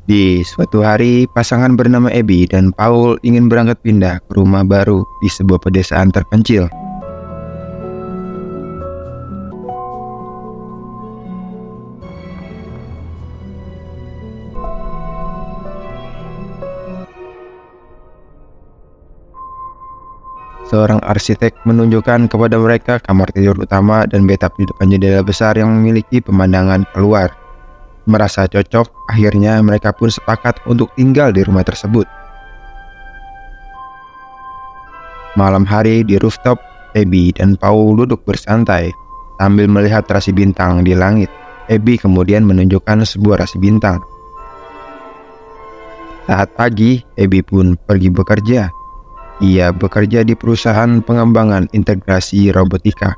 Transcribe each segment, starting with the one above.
Di suatu hari, pasangan bernama Abby dan Paul ingin berangkat pindah ke rumah baru di sebuah pedesaan terpencil. Seorang arsitek menunjukkan kepada mereka kamar tidur utama dan bathtub di depan jendela besar yang memiliki pemandangan keluar. Merasa cocok, akhirnya mereka pun sepakat untuk tinggal di rumah tersebut. Malam hari di rooftop, Abby dan Paul duduk bersantai sambil melihat rasi bintang di langit. Abby kemudian menunjukkan sebuah rasi bintang. Saat pagi, Abby pun pergi bekerja. Ia bekerja di perusahaan pengembangan integrasi robotika.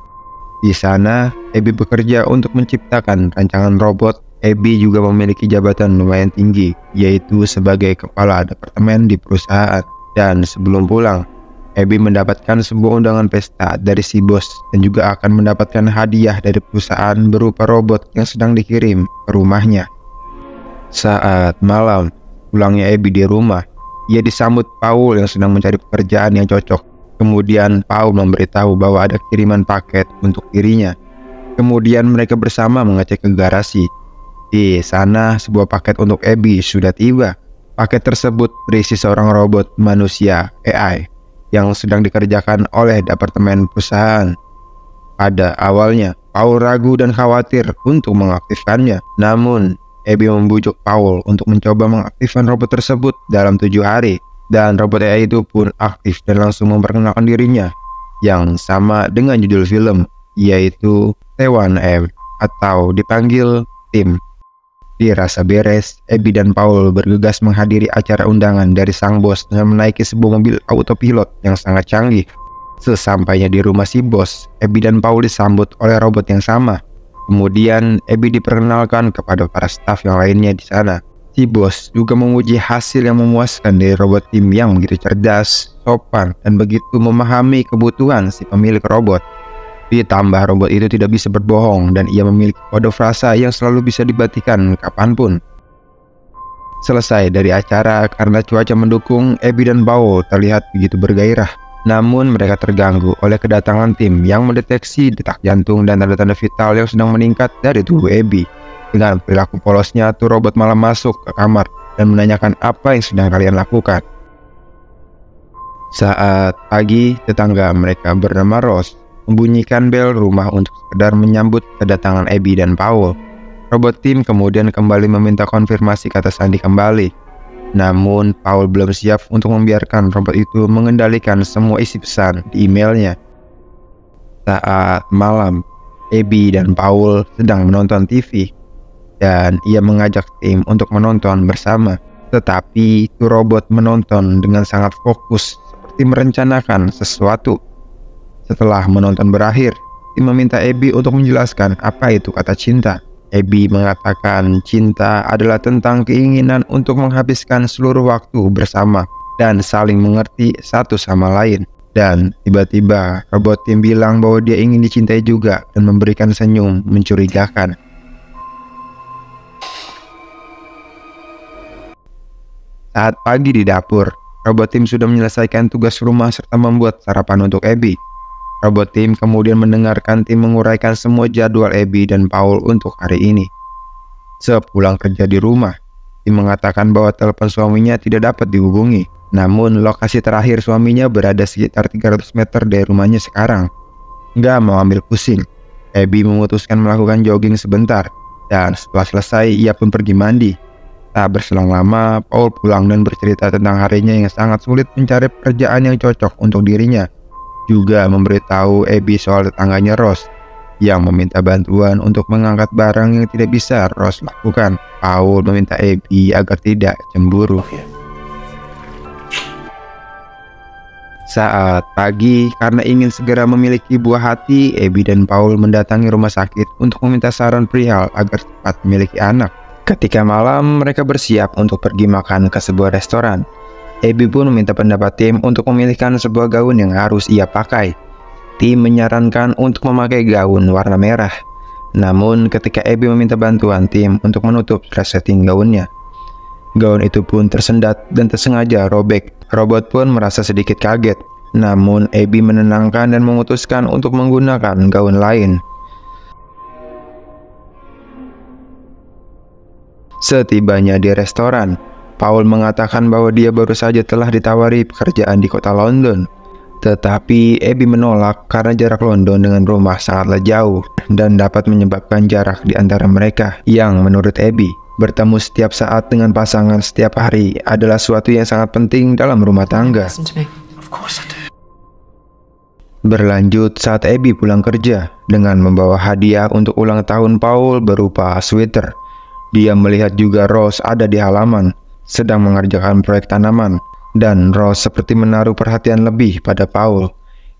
Di sana, Abby bekerja untuk menciptakan rancangan robot. Abby juga memiliki jabatan lumayan tinggi, yaitu sebagai kepala departemen di perusahaan. Dan sebelum pulang, Abby mendapatkan sebuah undangan pesta dari si bos dan juga akan mendapatkan hadiah dari perusahaan berupa robot yang sedang dikirim ke rumahnya. Saat malam, pulangnya Abby di rumah, ia disambut Paul yang sedang mencari pekerjaan yang cocok. Kemudian Paul memberitahu bahwa ada kiriman paket untuk dirinya. Kemudian mereka bersama mengecek ke garasi. Di sana, sebuah paket untuk Abby sudah tiba. Paket tersebut berisi seorang robot manusia AI yang sedang dikerjakan oleh departemen perusahaan. Pada awalnya, Paul ragu dan khawatir untuk mengaktifkannya. Namun, Abby membujuk Paul untuk mencoba mengaktifkan robot tersebut dalam 7 hari. Dan robot AI itu pun aktif dan langsung memperkenalkan dirinya, yang sama dengan judul film, yaitu T1M atau dipanggil Tim. Dirasa beres, Abby dan Paul bergegas menghadiri acara undangan dari sang bos dengan menaiki sebuah mobil autopilot yang sangat canggih. Sesampainya di rumah si bos, Abby dan Paul disambut oleh robot yang sama. Kemudian Abby diperkenalkan kepada para staf yang lainnya di sana. Si bos juga memuji hasil yang memuaskan dari robot Tim yang begitu cerdas, sopan, dan begitu memahami kebutuhan si pemilik robot. Ditambah robot itu tidak bisa berbohong dan ia memiliki kode frasa yang selalu bisa dibatikan kapanpun. Selesai dari acara, karena cuaca mendukung, Abby dan Paul terlihat begitu bergairah. Namun mereka terganggu oleh kedatangan Tim yang mendeteksi detak jantung dan tanda-tanda vital yang sedang meningkat dari tubuh Abby. Dengan perilaku polosnya, tuh robot malah masuk ke kamar dan menanyakan apa yang sedang kalian lakukan. Saat pagi, tetangga mereka bernama Rose membunyikan bel rumah untuk sekedar menyambut kedatangan Abby dan Paul. Robot Tim kemudian kembali meminta konfirmasi kata sandi kembali. Namun Paul belum siap untuk membiarkan robot itu mengendalikan semua isi pesan di emailnya. Saat malam, Abby dan Paul sedang menonton TV dan ia mengajak Tim untuk menonton bersama. Tetapi itu robot menonton dengan sangat fokus seperti merencanakan sesuatu. Setelah menonton berakhir, Tim meminta Abby untuk menjelaskan apa itu kata cinta. Abby mengatakan cinta adalah tentang keinginan untuk menghabiskan seluruh waktu bersama dan saling mengerti satu sama lain. Dan tiba-tiba robot Tim bilang bahwa dia ingin dicintai juga dan memberikan senyum mencurigakan. Saat pagi di dapur, robot Tim sudah menyelesaikan tugas rumah serta membuat sarapan untuk Abby. Robot Tim kemudian mendengarkan Tim menguraikan semua jadwal Abby dan Paul untuk hari ini. Sepulang kerja di rumah, Tim mengatakan bahwa telepon suaminya tidak dapat dihubungi. Namun lokasi terakhir suaminya berada sekitar 300 meter dari rumahnya sekarang. Nggak mau ambil pusing, Abby memutuskan melakukan jogging sebentar. Dan setelah selesai, ia pun pergi mandi. Tak berselang lama, Paul pulang dan bercerita tentang harinya yang sangat sulit mencari pekerjaan yang cocok untuk dirinya. Juga memberitahu Abby soal tetangganya Rose yang meminta bantuan untuk mengangkat barang yang tidak bisa Rose lakukan. Paul meminta Abby agar tidak cemburu. Saat pagi, karena ingin segera memiliki buah hati, Abby dan Paul mendatangi rumah sakit untuk meminta saran perihal agar cepat memiliki anak. Ketika malam, mereka bersiap untuk pergi makan ke sebuah restoran. Abby pun meminta pendapat Tim untuk memilihkan sebuah gaun yang harus ia pakai. Tim menyarankan untuk memakai gaun warna merah. Namun ketika Abby meminta bantuan Tim untuk menutup resleting gaunnya, Gaun itu pun tersendat dan tersengaja robek. Robot pun merasa sedikit kaget. Namun Abby menenangkan dan memutuskan untuk menggunakan gaun lain. Setibanya di restoran, Paul mengatakan bahwa dia baru saja telah ditawari pekerjaan di kota London. Tetapi Abby menolak karena jarak London dengan rumah sangatlah jauh dan dapat menyebabkan jarak di antara mereka yang menurut Abby, bertemu setiap saat dengan pasangan setiap hari adalah suatu yang sangat penting dalam rumah tangga. Berlanjut saat Abby pulang kerja dengan membawa hadiah untuk ulang tahun Paul berupa sweater. Dia melihat juga Rose ada di halaman, sedang mengerjakan proyek tanaman, dan Rose seperti menaruh perhatian lebih pada Paul,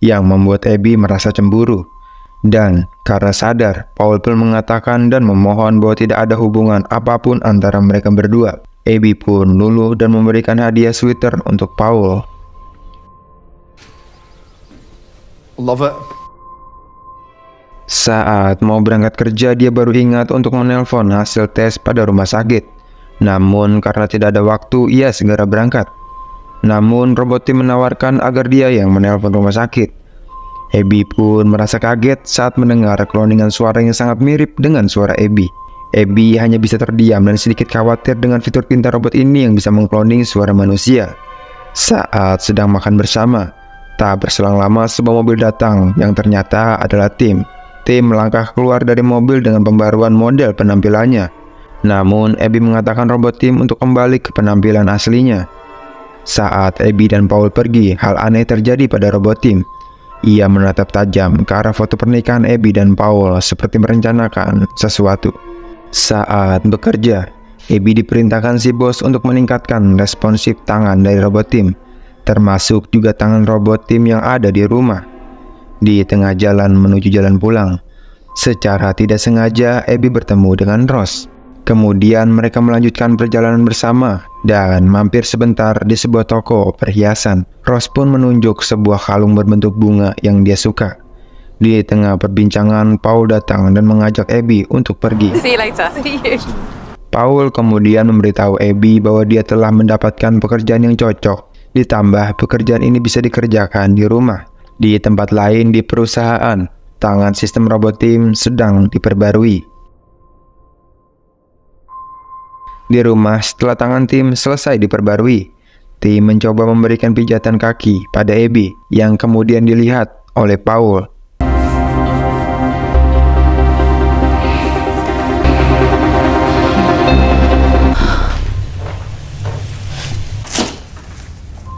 yang membuat Abby merasa cemburu. Dan karena sadar, Paul pun mengatakan dan memohon bahwa tidak ada hubungan apapun antara mereka berdua. Abby pun luluh dan memberikan hadiah sweater untuk Paul. Love it. Saat mau berangkat kerja, dia baru ingat untuk menelpon hasil tes pada rumah sakit. Namun karena tidak ada waktu, ia segera berangkat. Namun robot tim menawarkan agar dia yang menelpon rumah sakit. Abby pun merasa kaget saat mendengar cloningan suara yang sangat mirip dengan suara Abby. Abby hanya bisa terdiam dan sedikit khawatir dengan fitur pintar robot ini yang bisa mengkloning suara manusia. Saat sedang makan bersama, tak berselang lama sebuah mobil datang yang ternyata adalah Tim. Tim melangkah keluar dari mobil dengan pembaruan model penampilannya. Namun Abby mengatakan robot Tim untuk kembali ke penampilan aslinya. Saat Abby dan Paul pergi, hal aneh terjadi pada robot Tim. Ia menatap tajam ke arah foto pernikahan Abby dan Paul seperti merencanakan sesuatu. Saat bekerja, Abby diperintahkan si bos untuk meningkatkan responsif tangan dari robot Tim, termasuk juga tangan robot Tim yang ada di rumah. Di tengah jalan menuju jalan pulang, secara tidak sengaja Abby bertemu dengan Rose. Kemudian mereka melanjutkan perjalanan bersama dan mampir sebentar di sebuah toko perhiasan. Rose pun menunjuk sebuah kalung berbentuk bunga yang dia suka. Di tengah perbincangan, Paul datang dan mengajak Abby untuk pergi. See you later. Paul kemudian memberitahu Abby bahwa dia telah mendapatkan pekerjaan yang cocok. Ditambah pekerjaan ini bisa dikerjakan di rumah. Di tempat lain di perusahaan, tangan sistem robot Tim sedang diperbarui. Di rumah, setelah tangan Tim selesai diperbarui, Tim mencoba memberikan pijatan kaki pada Abby yang kemudian dilihat oleh Paul.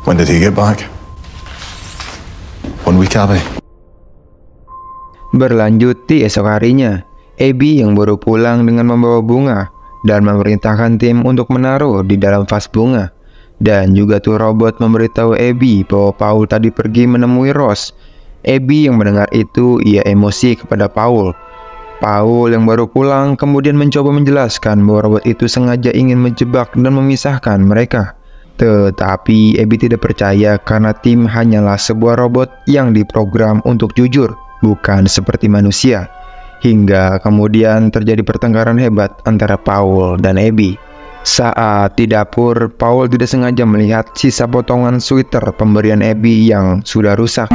When did he get back? 1 week, Abby. Berlanjut di esok harinya, Abby yang baru pulang dengan membawa bunga dan memerintahkan Tim untuk menaruh di dalam vas bunga. Dan juga tuh robot memberitahu Abby bahwa Paul tadi pergi menemui Rose. Abby yang mendengar itu, ia emosi kepada Paul. Paul yang baru pulang kemudian mencoba menjelaskan bahwa robot itu sengaja ingin menjebak dan memisahkan mereka. Tetapi Abby tidak percaya karena Tim hanyalah sebuah robot yang diprogram untuk jujur, bukan seperti manusia. Hingga kemudian terjadi pertengkaran hebat antara Paul dan Abby. Saat di dapur, Paul tidak sengaja melihat sisa potongan sweater pemberian Abby yang sudah rusak.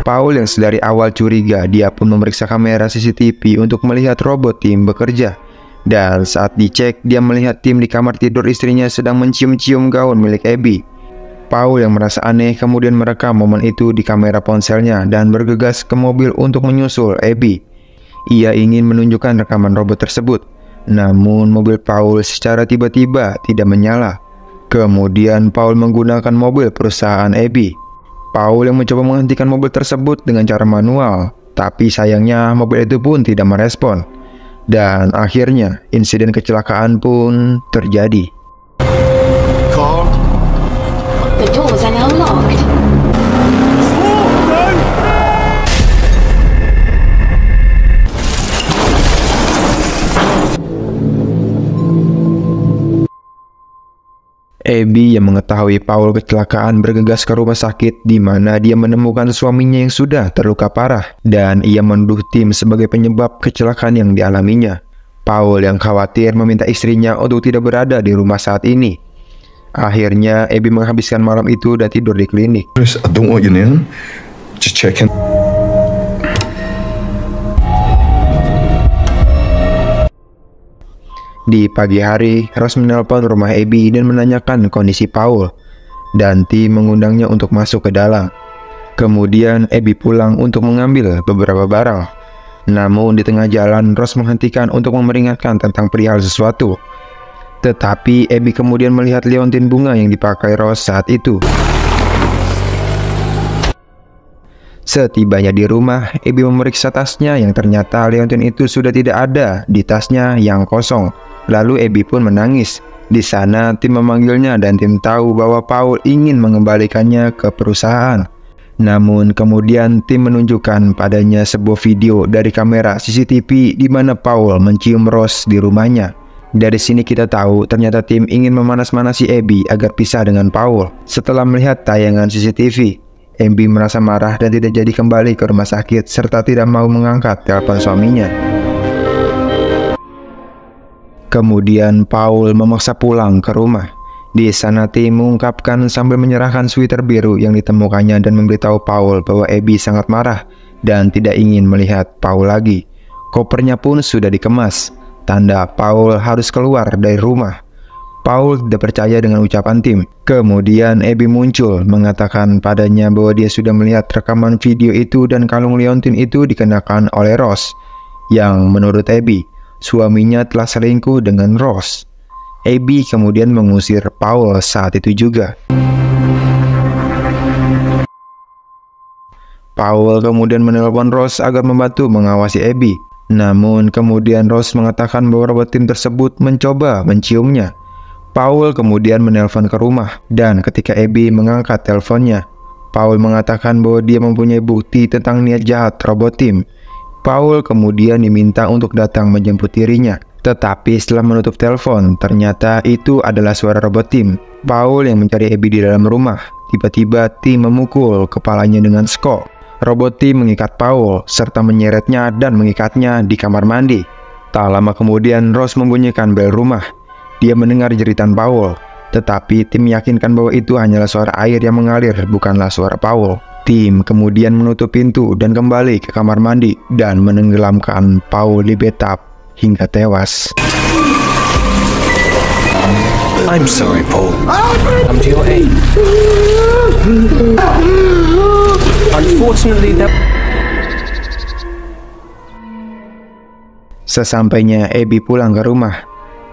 Paul yang sedari awal curiga, dia pun memeriksa kamera CCTV untuk melihat robot Tim bekerja. Dan saat dicek, dia melihat Tim di kamar tidur istrinya sedang mencium-cium gaun milik Abby. Paul yang merasa aneh kemudian merekam momen itu di kamera ponselnya dan bergegas ke mobil untuk menyusul Abby. Ia ingin menunjukkan rekaman robot tersebut, namun mobil Paul secara tiba-tiba tidak menyala. Kemudian Paul menggunakan mobil perusahaan Abby. Paul yang mencoba menghentikan mobil tersebut dengan cara manual, tapi sayangnya mobil itu pun tidak merespon. Dan akhirnya insiden kecelakaan pun terjadi. Car. The doors are now locked. Abby yang mengetahui Paul kecelakaan bergegas ke rumah sakit di mana dia menemukan suaminya yang sudah terluka parah dan ia menuduh Tim sebagai penyebab kecelakaan yang dialaminya. Paul yang khawatir meminta istrinya untuk tidak berada di rumah saat ini. Akhirnya Abby menghabiskan malam itu dan tidur di klinik. Chris, I don't want your name. Just checking. Di pagi hari, Ross menelpon rumah Abby dan menanyakan kondisi Paul, dan Tim mengundangnya untuk masuk ke dalam. Kemudian Abby pulang untuk mengambil beberapa barang. Namun di tengah jalan, Ross menghentikan untuk memperingatkan tentang perihal sesuatu. Tetapi Abby kemudian melihat liontin bunga yang dipakai Ross saat itu. Setibanya di rumah, Abby memeriksa tasnya yang ternyata liontin itu sudah tidak ada di tasnya yang kosong. Lalu Abby pun menangis. Di sana Tim memanggilnya dan Tim tahu bahwa Paul ingin mengembalikannya ke perusahaan. Namun kemudian Tim menunjukkan padanya sebuah video dari kamera CCTV di mana Paul mencium Ross di rumahnya. Dari sini kita tahu ternyata Tim ingin memanas-manasi Abby agar pisah dengan Paul. Setelah melihat tayangan CCTV, Abby merasa marah dan tidak jadi kembali ke rumah sakit serta tidak mau mengangkat telepon suaminya. Kemudian Paul memaksa pulang ke rumah. Di sana Tim mengungkapkan sambil menyerahkan sweater biru yang ditemukannya dan memberitahu Paul bahwa Abby sangat marah dan tidak ingin melihat Paul lagi. Kopernya pun sudah dikemas, tanda Paul harus keluar dari rumah. Paul tidak percaya dengan ucapan Tim. Kemudian Abby muncul mengatakan padanya bahwa dia sudah melihat rekaman video itu dan kalung liontin itu dikenakan oleh Ross, yang menurut Abby, suaminya telah selingkuh dengan Ross. Abby kemudian mengusir Paul saat itu juga. Paul kemudian menelpon Ross agar membantu mengawasi Abby. Namun kemudian Ross mengatakan bahwa robot Tim tersebut mencoba menciumnya. Paul kemudian menelpon ke rumah dan ketika Abby mengangkat teleponnya, Paul mengatakan bahwa dia mempunyai bukti tentang niat jahat robot Tim. Paul kemudian diminta untuk datang menjemput dirinya. Tetapi setelah menutup telepon, ternyata itu adalah suara robot Tim. Paul yang mencari Abby di dalam rumah. Tiba-tiba Tim memukul kepalanya dengan skop. Robot Tim mengikat Paul serta menyeretnya dan mengikatnya di kamar mandi. Tak lama kemudian Ross membunyikan bel rumah. Dia mendengar jeritan Paul, tetapi Tim meyakinkan bahwa itu hanyalah suara air yang mengalir, bukanlah suara Paul. Tim kemudian menutup pintu dan kembali ke kamar mandi dan menenggelamkan Paul di bathtub hingga tewas. I'm sorry, Paul. Come to your aid. Unfortunately, that... Sesampainya Abby pulang ke rumah,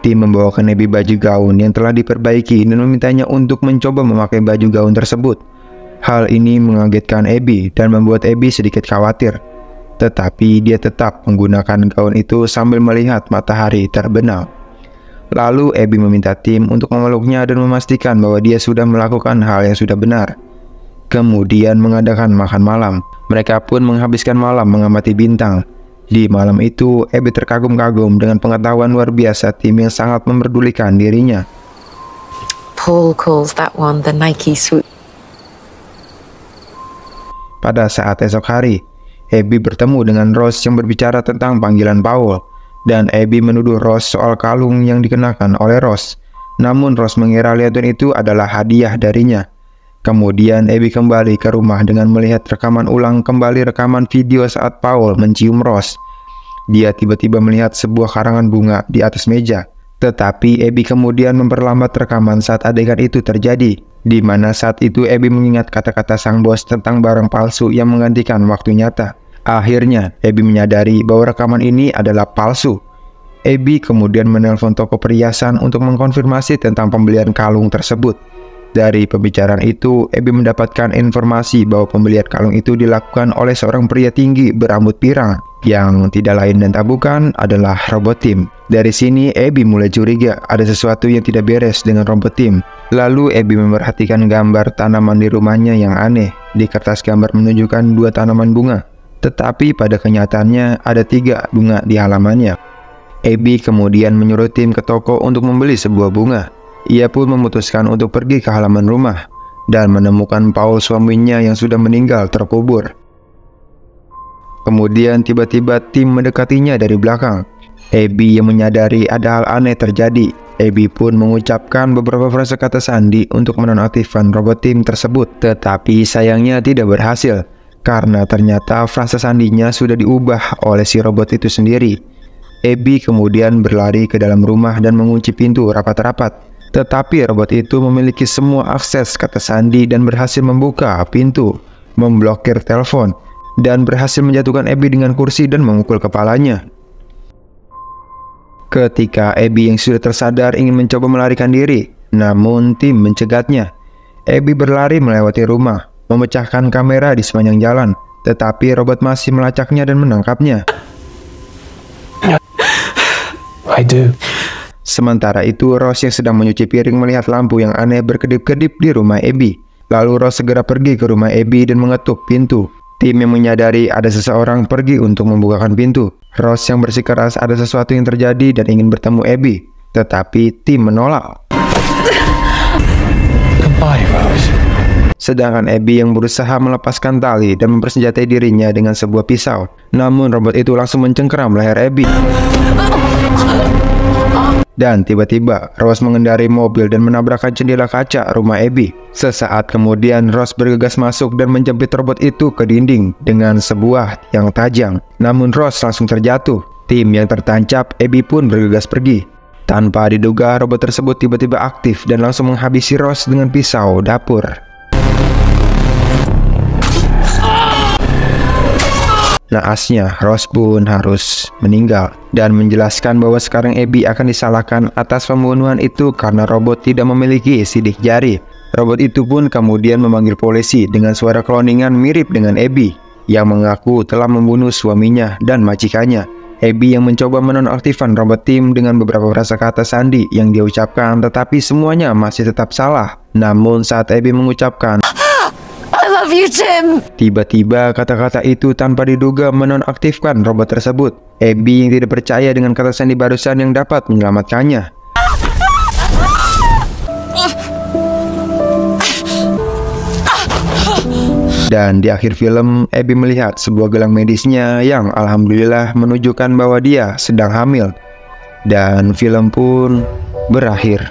Tim membawakan Abby baju gaun yang telah diperbaiki dan memintanya untuk mencoba memakai baju gaun tersebut. Hal ini mengagetkan Abby dan membuat Abby sedikit khawatir. Tetapi dia tetap menggunakan gaun itu sambil melihat matahari terbenam. Lalu Abby meminta Tim untuk memeluknya dan memastikan bahwa dia sudah melakukan hal yang sudah benar. Kemudian mengadakan makan malam. Mereka pun menghabiskan malam mengamati bintang. Di malam itu, Abby terkagum-kagum dengan pengetahuan luar biasa Tim yang sangat memperdulikan dirinya. Paul calls that one the Nike suit. Pada saat esok hari, Abby bertemu dengan Ross yang berbicara tentang panggilan Paul, dan Abby menuduh Ross soal kalung yang dikenakan oleh Ross. Namun Ross mengira liontin itu adalah hadiah darinya. Kemudian Abby kembali ke rumah dengan melihat rekaman ulang kembali rekaman video saat Paul mencium Ross. Dia tiba-tiba melihat sebuah karangan bunga di atas meja. Tetapi Abby kemudian memperlambat rekaman saat adegan itu terjadi, di mana saat itu Abby mengingat kata-kata sang bos tentang barang palsu yang menggantikan waktu nyata. Akhirnya Abby menyadari bahwa rekaman ini adalah palsu. Abby kemudian menelpon toko perhiasan untuk mengkonfirmasi tentang pembelian kalung tersebut. Dari pembicaraan itu, Abby mendapatkan informasi bahwa pembelian kalung itu dilakukan oleh seorang pria tinggi berambut pirang, yang tidak lain dan tak bukan adalah robot Tim. Dari sini Abby mulai curiga ada sesuatu yang tidak beres dengan robot Tim. Lalu Abby memperhatikan gambar tanaman di rumahnya yang aneh. Di kertas gambar menunjukkan 2 tanaman bunga, tetapi pada kenyataannya ada 3 bunga di halamannya. Abby kemudian menyuruh Tim ke toko untuk membeli sebuah bunga. Ia pun memutuskan untuk pergi ke halaman rumah dan menemukan Paul, suaminya yang sudah meninggal terkubur. Kemudian tiba-tiba Tim mendekatinya dari belakang. Abby yang menyadari ada hal aneh terjadi. Abby pun mengucapkan beberapa frase kata sandi untuk menonaktifkan robot Tim tersebut, tetapi sayangnya tidak berhasil karena ternyata frase sandinya sudah diubah oleh si robot itu sendiri. Abby kemudian berlari ke dalam rumah dan mengunci pintu rapat-rapat, tetapi robot itu memiliki semua akses kata sandi dan berhasil membuka pintu, memblokir telepon, dan berhasil menjatuhkan Abby dengan kursi dan memukul kepalanya. Ketika Abby yang sudah tersadar ingin mencoba melarikan diri, namun Tim mencegatnya. Abby berlari melewati rumah, memecahkan kamera di sepanjang jalan, tetapi robot masih melacaknya dan menangkapnya. I do. Sementara itu, Rose yang sedang menyuci piring melihat lampu yang aneh berkedip-kedip di rumah Abby. Lalu Rose segera pergi ke rumah Abby dan mengetuk pintu. Tim yang menyadari ada seseorang pergi untuk membukakan pintu. Rose yang bersikeras ada sesuatu yang terjadi dan ingin bertemu Abby, tetapi Tim menolak. Goodbye, Rose. Sedangkan Abby yang berusaha melepaskan tali dan mempersenjatai dirinya dengan sebuah pisau. Namun robot itu langsung mencengkeram leher Abby. Dan tiba-tiba Rose mengendarai mobil dan menabrakkan jendela kaca rumah Abby. Sesaat kemudian Rose bergegas masuk dan menjepit robot itu ke dinding dengan sebuah tiang tajam. Namun Rose langsung terjatuh. Tim yang tertancap, Abby pun bergegas pergi. Tanpa diduga robot tersebut tiba-tiba aktif dan langsung menghabisi Rose dengan pisau dapur. Naasnya, Rose pun harus meninggal dan menjelaskan bahwa sekarang Abby akan disalahkan atas pembunuhan itu karena robot tidak memiliki sidik jari. Robot itu pun kemudian memanggil polisi dengan suara kloningan mirip dengan Abby yang mengaku telah membunuh suaminya dan majikannya. Abby yang mencoba menonaktifkan robot Tim dengan beberapa kata sandi yang dia ucapkan, tetapi semuanya masih tetap salah. Namun saat Abby mengucapkan I love you, Tim. tiba-tiba kata-kata itu tanpa diduga menonaktifkan robot tersebut. Abby yang tidak percaya dengan kata sandi barusan yang dapat menyelamatkannya. Dan di akhir film, Abby melihat sebuah gelang medisnya yang alhamdulillah menunjukkan bahwa dia sedang hamil. Dan film pun berakhir.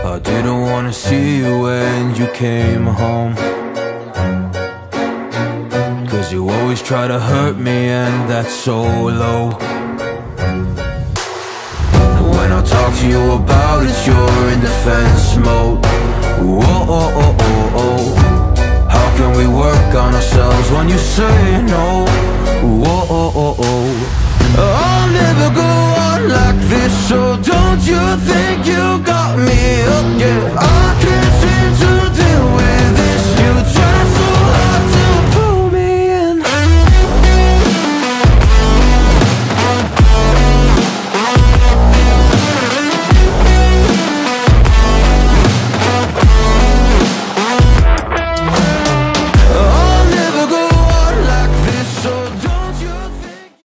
I didn't wanna see you when you came home, 'cause you always try to hurt me and that's so low. When I talk to you about it, you're in defense mode. Whoa, oh, oh, oh, oh. How can we work on ourselves when you say no? Whoa, oh, oh, oh. I'll never go on like this, so don't you think you got